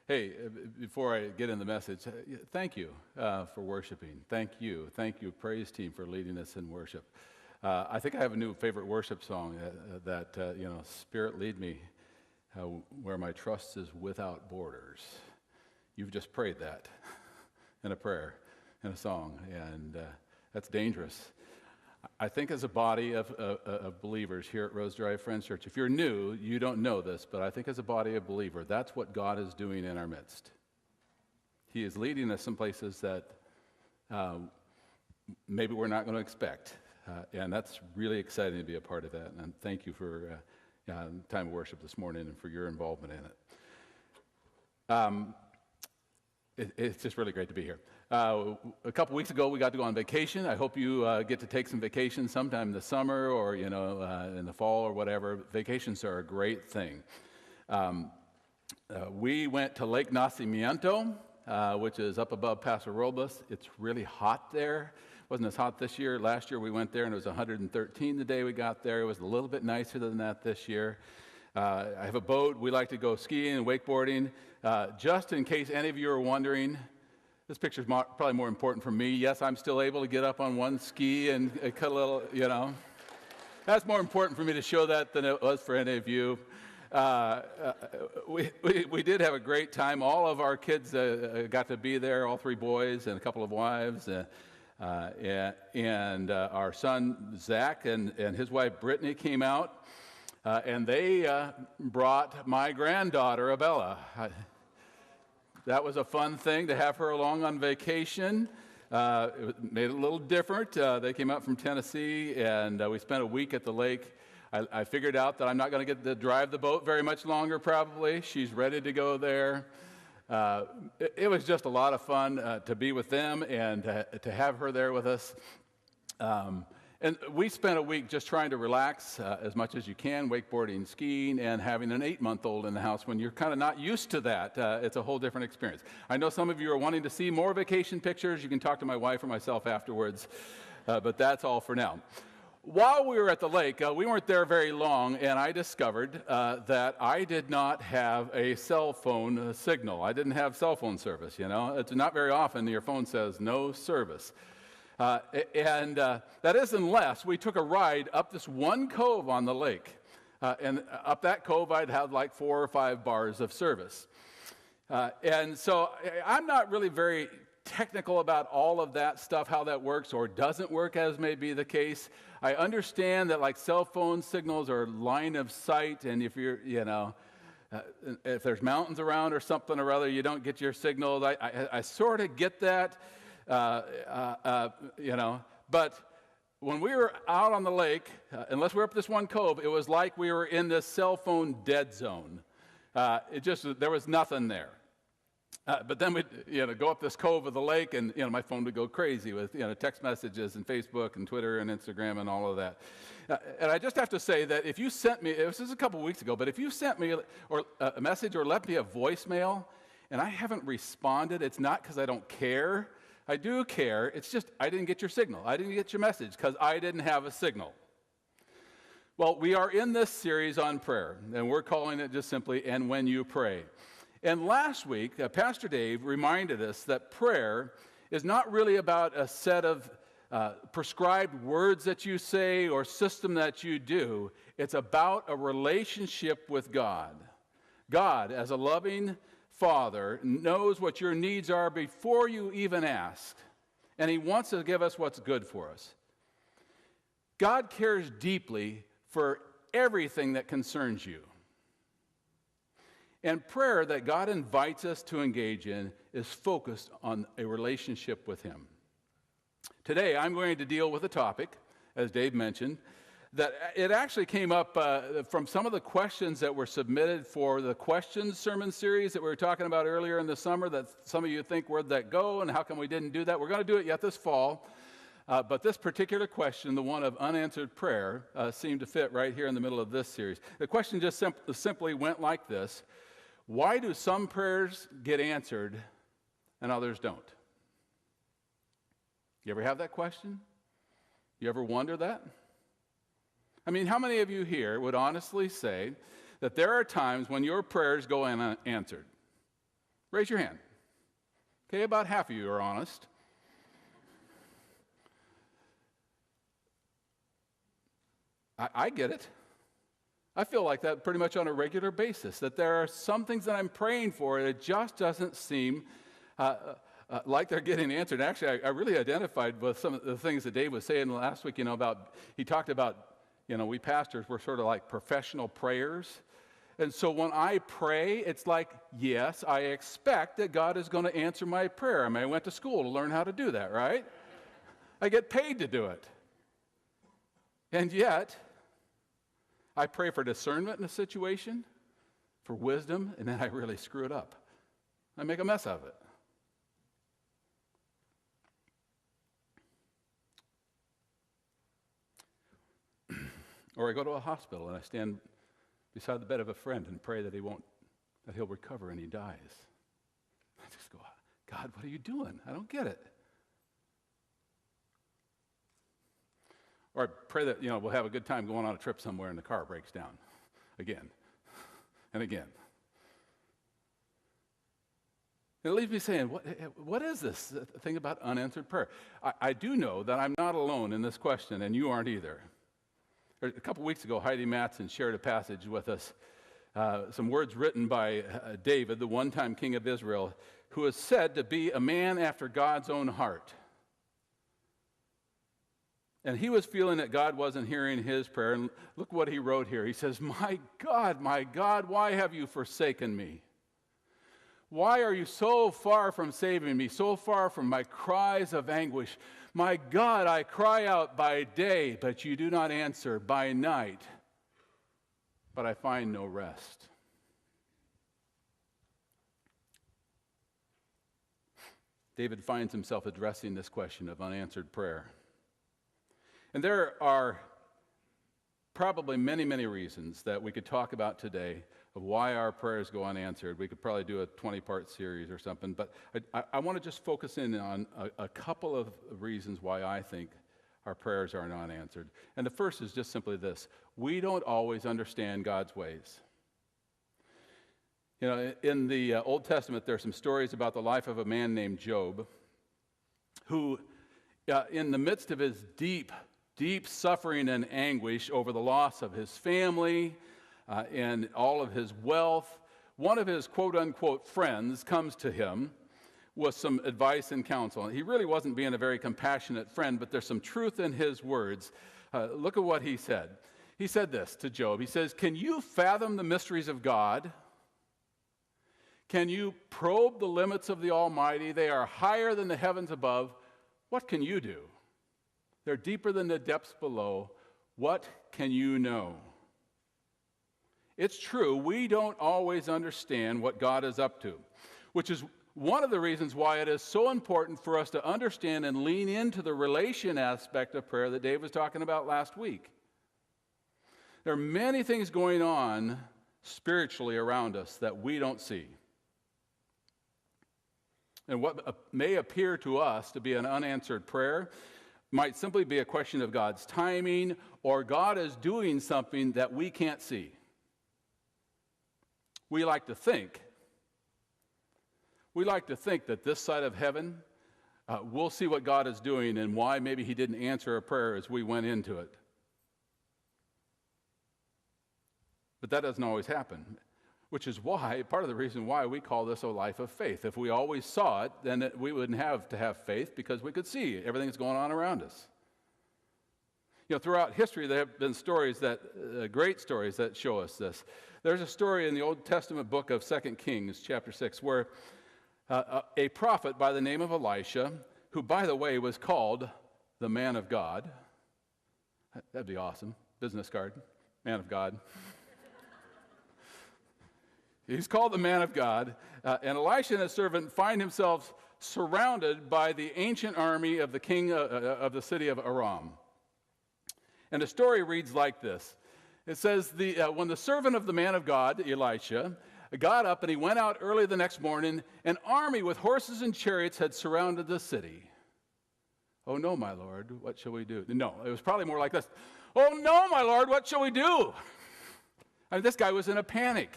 Hey, before I get in the message, thank you for worshiping. Thank you, praise team, for leading us in worship. I think I have a new favorite worship song that Spirit lead me, where my trust is without borders. You've just prayed that in a prayer, in a song, and that's dangerous. I think as a body of believers here at Rose Drive Friends Church, if you're new, you don't know this, but I think as a body of believers, that's what God is doing in our midst. He is leading us some places that maybe we're not going to expect, and that's really exciting to be a part of that, and thank you for time of worship this morning and for your involvement in it. It's just really great to be here. A couple weeks ago, we got to go on vacation. I hope you get to take some vacation sometime in the summer or, in the fall or whatever. Vacations are a great thing. We went to Lake Nacimiento, which is up above Paso Robles. It's really hot there. It wasn't as hot this year. Last year we went there and it was 113 the day we got there. It was a little bit nicer than that this year. I have a boat. We like to go skiing and wakeboarding. Just in case any of you are wondering, this picture is probably more important for me. Yes, I'm still able to get up on one ski and cut a little, That's more important for me to show that than it was for any of you. We did have a great time. All of our kids got to be there, all three boys and a couple of wives. And our son, Zach, and his wife, Brittany, came out. And they brought my granddaughter, Abella. That was a fun thing to have her along on vacation. It made it a little different. They came out from Tennessee, and we spent a week at the lake. I figured out that I'm not going to get to drive the boat very much longer, probably. She's ready to go there. It was just a lot of fun to be with them and to have her there with us. And we spent a week just trying to relax as much as you can, wakeboarding, skiing, and having an 8-month-old in the house when you're kind of not used to that. It's a whole different experience. I know some of you are wanting to see more vacation pictures. You can talk to my wife or myself afterwards, but that's all for now. While we were at the lake, we weren't there very long, and I discovered that I did not have a cell phone signal. I didn't have cell phone service, It's not very often your phone says no service. And that is unless we took a ride up this one cove on the lake. And up that cove, I'd have like 4 or 5 bars of service. And so I'm not really very technical about all of that stuff, how that works or doesn't work, as may be the case. I understand that like cell phone signals are line of sight, and if you're, if there's mountains around or something or other, you don't get your signals. I sort of get that. But when we were out on the lake, unless we were up this one cove, it was like we were in this cell phone dead zone. There was nothing there. But then we'd, go up this cove of the lake, and, my phone would go crazy with, text messages and Facebook and Twitter and Instagram and all of that. And I just have to say that if you sent me, this is a couple weeks ago, but if you sent me a message or left me a voicemail and I haven't responded, it's not because I don't care. I do care. It's just I didn't get your signal. I didn't get your message because I didn't have a signal. Well, we are in this series on prayer, and we're calling it just simply, And When You Pray. And last week, Pastor Dave reminded us that prayer is not really about a set of prescribed words that you say or system that you do. It's about a relationship with God. God, as a loving Father, knows what your needs are before you even ask, and He wants to give us what's good for us. God cares deeply for everything that concerns you. And prayer that God invites us to engage in is focused on a relationship with Him. Today, I'm going to deal with a topic, as Dave mentioned, that it actually came up from some of the questions that were submitted for the questions sermon series that we were talking about earlier in the summer, that some of you think, where'd that go and how come we didn't do that? We're going to do it yet this fall. But this particular question, the one of unanswered prayer, seemed to fit right here in the middle of this series. The question just simply went like this: why do some prayers get answered and others don't? You ever have that question? You ever wonder that? I mean, how many of you here would honestly say that there are times when your prayers go unanswered? Raise your hand. Okay, about half of you are honest. I get it. I feel like that pretty much on a regular basis, that there are some things that I'm praying for, and it just doesn't seem like they're getting answered. Actually, I really identified with some of the things that Dave was saying last week, he talked about, we pastors, we're sort of like professional prayers. And so when I pray, it's like, yes, I expect that God is going to answer my prayer. I mean, I went to school to learn how to do that, right? I get paid to do it. And yet, I pray for discernment in a situation, for wisdom, and then I really screw it up. I make a mess of it. Or I go to a hospital and I stand beside the bed of a friend and pray that he'll recover and he dies. I just go, God, what are you doing? I don't get it. Or I pray that, we'll have a good time going on a trip somewhere and the car breaks down again and again. And it leaves me saying, what is this thing about unanswered prayer? I do know that I'm not alone in this question, and you aren't either. A couple weeks ago, Heidi Mattson shared a passage with us, some words written by David, the one-time king of Israel, who is said to be a man after God's own heart. And he was feeling that God wasn't hearing his prayer. And look what he wrote here. He says, my God, why have you forsaken me? Why are you so far from saving me, so far from my cries of anguish? My God, I cry out by day, but you do not answer, by night, but I find no rest. David finds himself addressing this question of unanswered prayer. And there are probably many, many reasons that we could talk about today of why our prayers go unanswered. We could probably do a 20-part series or something, but I want to just focus in on a couple of reasons why I think our prayers are not answered. And the first is just simply this: we don't always understand God's ways. In the Old Testament, there are some stories about the life of a man named Job, who, in the midst of his deep suffering and anguish over the loss of his family and all of his wealth, one of his quote-unquote friends comes to him with some advice and counsel. He really wasn't being a very compassionate friend, but there's some truth in his words. Look at what he said. He said this to Job. He says, "Can you fathom the mysteries of God? Can you probe the limits of the Almighty? They are higher than the heavens above. What can you do? They're deeper than the depths below. What can you know?" It's true, we don't always understand what God is up to, which is one of the reasons why it is so important for us to understand and lean into the relation aspect of prayer that Dave was talking about last week. There are many things going on spiritually around us that we don't see. And what may appear to us to be an unanswered prayer might simply be a question of God's timing, or God is doing something that we can't see. We like to think that this side of heaven, we'll see what God is doing and why maybe he didn't answer a prayer as we went into it. But that doesn't always happen, which is why, part of the reason why we call this a life of faith. If we always saw it, then we wouldn't have to have faith because we could see everything that's going on around us. Throughout history, there have been stories great stories that show us this. There's a story in the Old Testament book of 2 Kings, chapter 6, where a prophet by the name of Elisha, who, by the way, was called the man of God. That'd be awesome. Business card, man of God. He's called the man of God, and Elisha and his servant find themselves surrounded by the ancient army of the king of the city of Aram. And the story reads like this. It says, when the servant of the man of God, Elisha, got up and he went out early the next morning, an army with horses and chariots had surrounded the city. "Oh no, my Lord, what shall we do?" No, it was probably more like this. "Oh no, my Lord, what shall we do?" I mean, this guy was in a panic.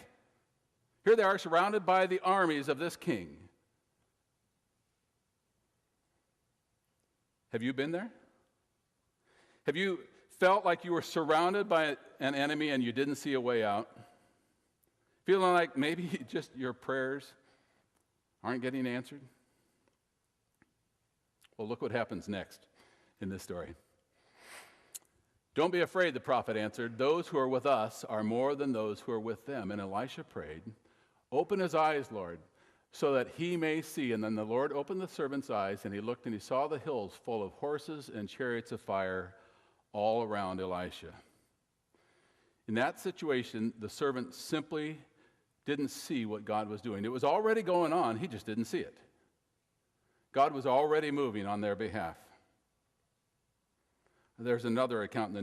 Here they are surrounded by the armies of this king. Have you been there? Have you felt like you were surrounded by an enemy and you didn't see a way out? Feeling like maybe just your prayers aren't getting answered? Well, look what happens next in this story. Don't be afraid, the prophet answered. Those who are with us are more than those who are with them. And Elisha prayed, open his eyes, Lord, so that he may see. And then the Lord opened the servant's eyes, and he looked and he saw the hills full of horses and chariots of fire all around Elisha. In that situation, the servant simply didn't see what God was doing. It was already going on, he just didn't see it. God was already moving on their behalf. There's another account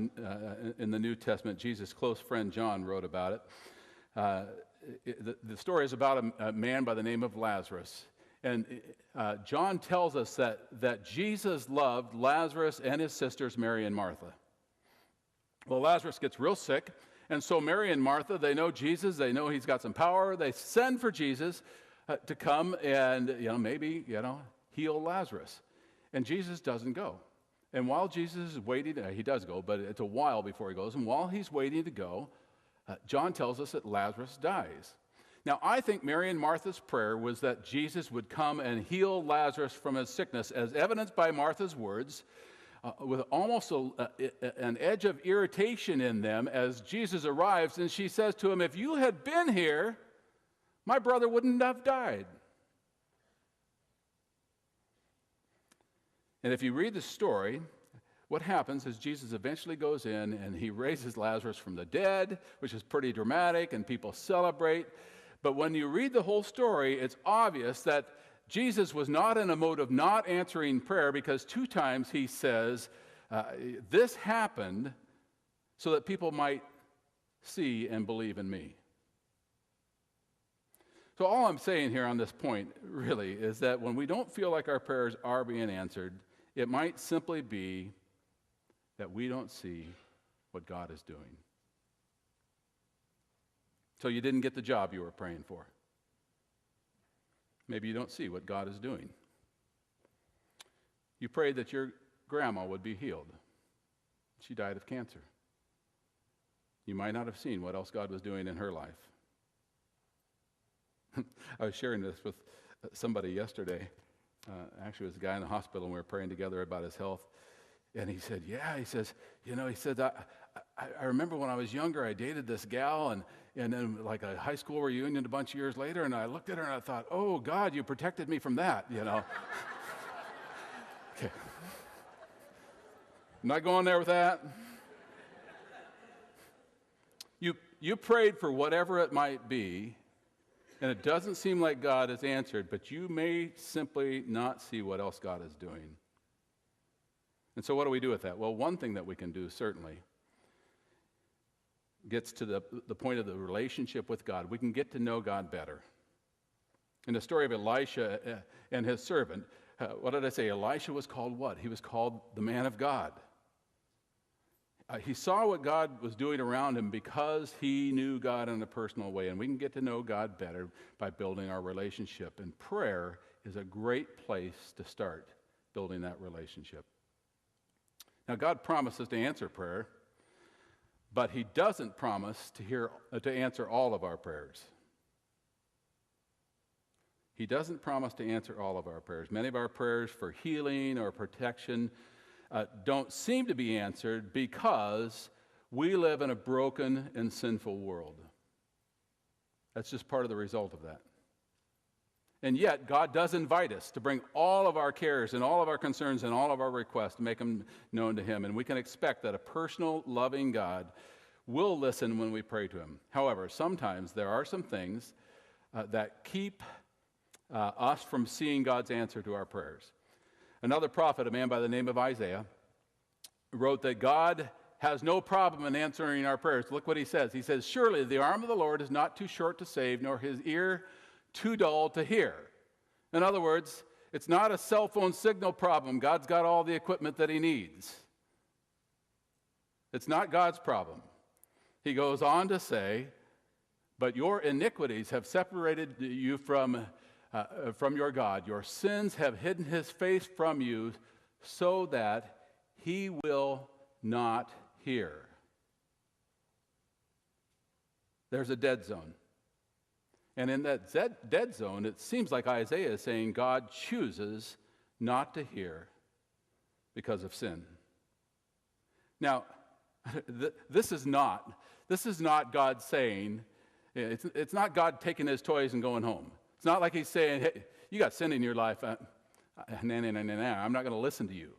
in the New Testament. Jesus' close friend John wrote about it. The story is about a man by the name of Lazarus. And John tells us that Jesus loved Lazarus and his sisters Mary and Martha. Well, Lazarus gets real sick, and so Mary and Martha, they know Jesus, they know he's got some power, they send for Jesus to come and, maybe, heal Lazarus. And Jesus doesn't go. And while Jesus is waiting, he does go, but it's a while before he goes, and while he's waiting to go, John tells us that Lazarus dies. Now, I think Mary and Martha's prayer was that Jesus would come and heal Lazarus from his sickness, as evidenced by Martha's words, with almost an edge of irritation in them as Jesus arrives, and she says to him, if you had been here, my brother wouldn't have died. And if you read the story, what happens is Jesus eventually goes in and he raises Lazarus from the dead, which is pretty dramatic, and people celebrate. But when you read the whole story, it's obvious that Jesus was not in a mode of not answering prayer, because 2 times he says, this happened so that people might see and believe in me. So all I'm saying here on this point really is that when we don't feel like our prayers are being answered, it might simply be that we don't see what God is doing. So you didn't get the job you were praying for. Maybe you don't see what God is doing. You prayed that your grandma would be healed. She died of cancer. You might not have seen what else God was doing in her life. I was sharing this with somebody yesterday. Actually, it was a guy in the hospital, and we were praying together about his health. And he said, I remember when I was younger, I dated this gal, and then like a high school reunion a bunch of years later, and I looked at her and I thought, oh, God, you protected me from that, Okay. I'm not going there with that. You prayed for whatever it might be, and it doesn't seem like God has answered, but you may simply not see what else God is doing. And so what do we do with that? Well, one thing that we can do certainly gets to the point of the relationship with God. We can get to know God better. In the story of Elisha and his servant, what did I say? Elisha was called what? He was called the man of God. He saw what God was doing around him because he knew God in a personal way. And we can get to know God better by building our relationship. And prayer is a great place to start building that relationship. Now, God promises to answer prayer, but he doesn't promise to answer all of our prayers. He doesn't promise to answer all of our prayers. Many of our prayers for healing or protection don't seem to be answered because we live in a broken and sinful world. That's just part of the result of that. And yet, God does invite us to bring all of our cares and all of our concerns and all of our requests, to make them known to him. And we can expect that a personal, loving God will listen when we pray to him. However, sometimes there are some things that keep us from seeing God's answer to our prayers. Another prophet, a man by the name of Isaiah, wrote that God has no problem in answering our prayers. Look what he says. He says, surely the arm of the Lord is not too short to save, nor his ear too dull to hear. In other words, it's not a cell phone signal problem. God's got all the equipment that he needs. It's not God's problem. He goes on to say But your iniquities have separated you from your God. Your sins have hidden his face from you so that he will not hear. There's a dead zone. And in that dead zone, it seems like Isaiah is saying God chooses not to hear because of sin. Now, this is not God saying, it's not God taking his toys and going home. It's not like he's saying, hey, you got sin in your life. I'm not going to listen to you.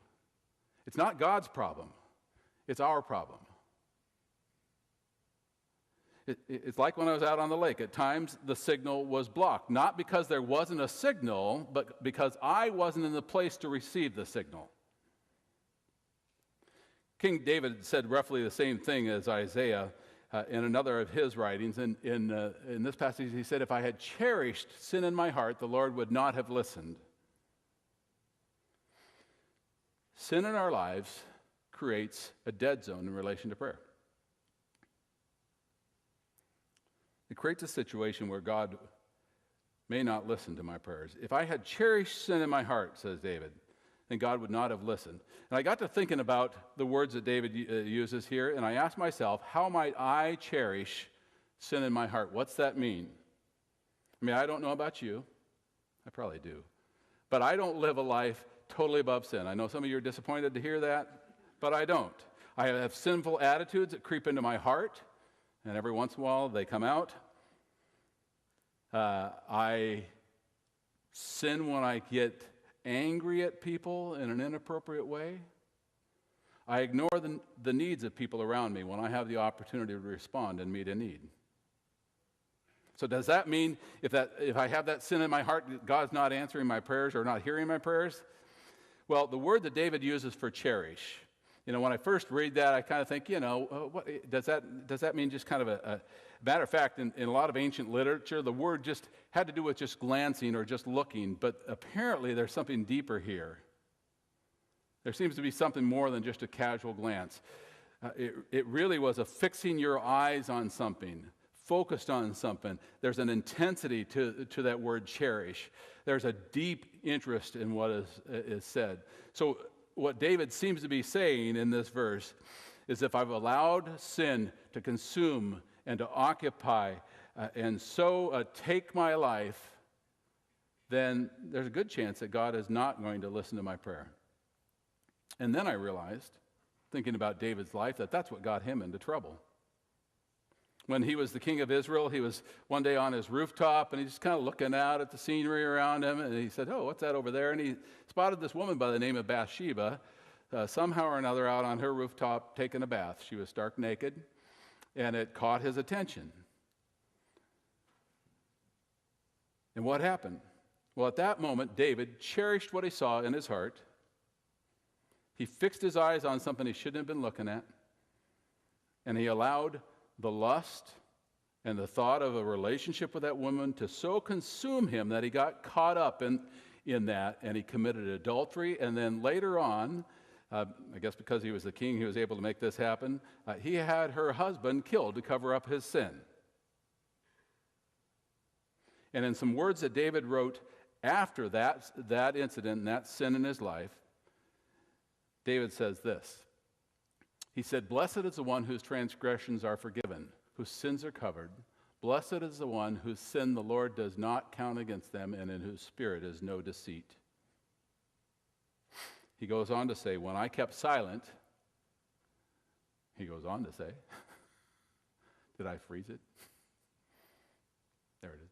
It's not God's problem. It's our problem. It's like when I was out on the lake. At times, the signal was blocked. Not because there wasn't a signal, but because I wasn't in the place to receive the signal. King David said roughly the same thing as Isaiah in another of his writings. In this passage, he said, if I had cherished sin in my heart, the Lord would not have listened. Sin in our lives creates a dead zone in relation to prayer. It creates a situation where God may not listen to my prayers. If I had cherished sin in my heart, says David, then God would not have listened. And I got to thinking about the words that David uses here, and I asked myself, how might I cherish sin in my heart? What's that mean? I mean, I don't know about you. I probably do. But I don't live a life totally above sin. I know some of you are disappointed to hear that, but I don't. I have sinful attitudes that creep into my heart, and every once in a while they come out. I sin when I get angry at people in an inappropriate way. I ignore the needs of people around me when I have the opportunity to respond and meet a need. So does that mean if I have that sin in my heart, God's not answering my prayers or not hearing my prayers? Well, the word that David uses for cherish, when I first read that, I kind of think, what, does that mean just kind of a matter of fact, in a lot of ancient literature, the word just had to do with just glancing or just looking, but apparently there's something deeper here. There seems to be something more than just a casual glance. It really was a fixing your eyes on something, focused on something. There's an intensity to that word cherish. There's a deep interest in what is said. So what David seems to be saying in this verse is if I've allowed sin to consume and to occupy and so take my life, then there's a good chance that God is not going to listen to my prayer. And then I realized, thinking about David's life, that that's what got him into trouble. When he was the king of Israel, he was one day on his rooftop, and he's just kind of looking out at the scenery around him, and he said, oh, what's that over there? And he spotted this woman by the name of Bathsheba, somehow or another out on her rooftop taking a bath. She was stark naked, and it caught his attention. And what happened? Well, at that moment, David cherished what he saw in his heart. He fixed his eyes on something he shouldn't have been looking at, and he allowed the lust and the thought of a relationship with that woman to so consume him that he got caught up in that, and he committed adultery. And then later on, I guess because he was the king, he was able to make this happen. He had her husband killed to cover up his sin. And in some words that David wrote after that incident and that sin in his life, David says this. He said, blessed is the one whose transgressions are forgiven, whose sins are covered. Blessed is the one whose sin the Lord does not count against them, and in whose spirit is no deceit. He goes on to say, when I kept silent, he goes on to say, did I freeze it? There it is.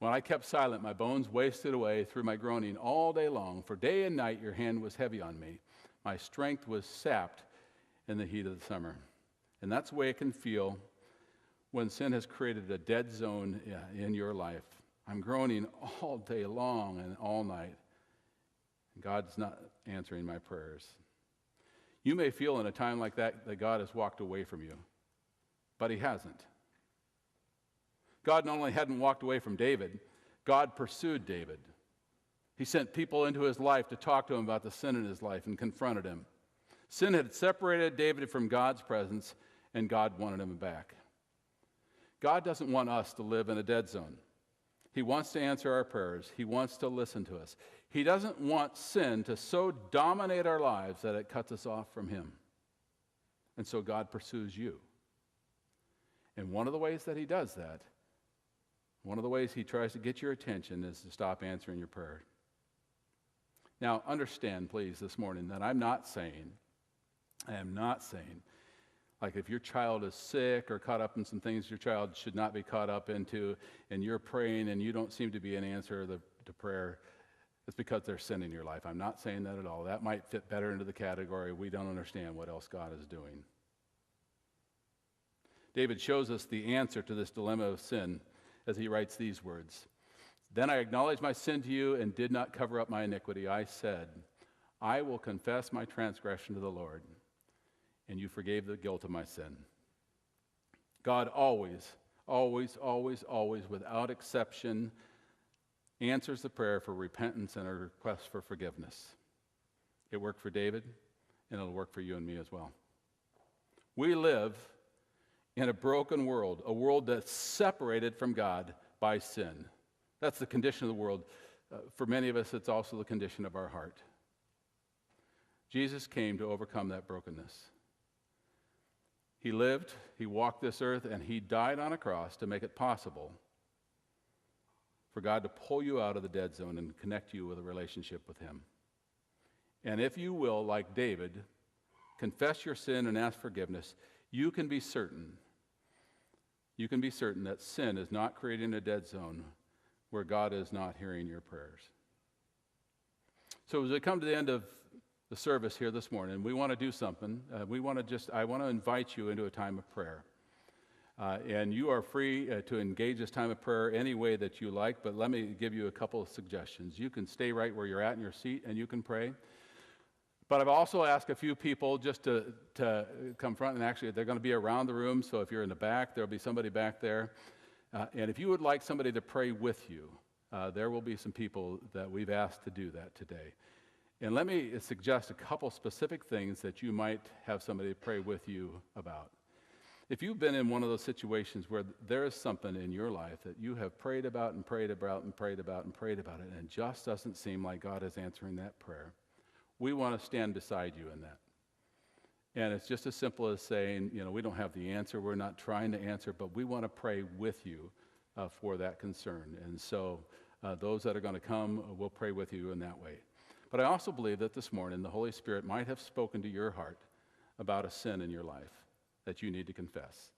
When I kept silent, my bones wasted away through my groaning all day long. For day and night your hand was heavy on me. My strength was sapped in the heat of the summer. And that's the way it can feel when sin has created a dead zone in your life. I'm groaning all day long and all night. God's not answering my prayers. You may feel in a time like that God has walked away from you, but he hasn't. God not only hadn't walked away from David, God pursued David. He sent people into his life to talk to him about the sin in his life and confronted him. Sin had separated David from God's presence, and God wanted him back. God doesn't want us to live in a dead zone. He wants to answer our prayers. He wants to listen to us. He doesn't want sin to so dominate our lives that it cuts us off from him. And so God pursues you. And one of the ways that he does that, one of the ways he tries to get your attention is to stop answering your prayer. Now, understand, please, this morning that I am not saying, like if your child is sick or caught up in some things your child should not be caught up into, and you're praying and you don't seem to be an answer to prayer, it's because there's sin in your life. I'm not saying that at all. That might fit better into the category we don't understand what else God is doing. David shows us the answer to this dilemma of sin as he writes these words. Then I acknowledged my sin to you and did not cover up my iniquity. I said, I will confess my transgression to the Lord, and you forgave the guilt of my sin. God always, without exception, answers the prayer for repentance and a request for forgiveness. It worked for David, and it'll work for you and me as well. We live in a broken world, a world that's separated from God by sin. That's the condition of the world. For many of us, it's also the condition of our heart. Jesus came to overcome that brokenness. He lived, he walked this earth, and he died on a cross to make it possible for God to pull you out of the dead zone and connect you with a relationship with him. And if you will, like David, confess your sin and ask forgiveness, you can be certain that sin is not creating a dead zone where God is not hearing your prayers. So as we come to the end of the service here this morning, we want to do something. I want to invite you into a time of prayer. And you are free to engage this time of prayer any way that you like, but let me give you a couple of suggestions. You can stay right where you're at in your seat and you can pray. But I've also asked a few people just to come front, and actually they're going to be around the room, so if you're in the back, there'll be somebody back there. And if you would like somebody to pray with you, there will be some people that we've asked to do that today. And let me suggest a couple specific things that you might have somebody pray with you about. If you've been in one of those situations where there is something in your life that you have prayed about and prayed about and prayed about and prayed about it, and it just doesn't seem like God is answering that prayer, we want to stand beside you in that. And it's just as simple as saying, we don't have the answer, we're not trying to answer, but we want to pray with you for that concern. And so those that are going to come, we'll pray with you in that way. But I also believe that this morning the Holy Spirit might have spoken to your heart about a sin in your life that you need to confess.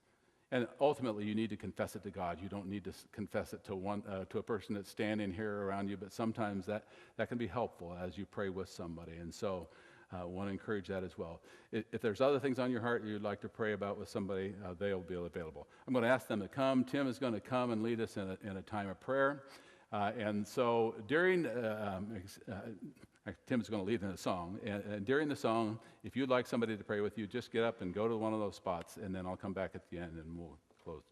And ultimately, you need to confess it to God. You don't need to confess it to a person that's standing here around you, but sometimes that can be helpful as you pray with somebody. And so I want to encourage that as well. If there's other things on your heart you'd like to pray about with somebody, they'll be available. I'm going to ask them to come. Tim is going to come and lead us in a time of prayer. And so during Tim's going to lead in a song. And during the song, if you'd like somebody to pray with you, just get up and go to one of those spots, and then I'll come back at the end and we'll close.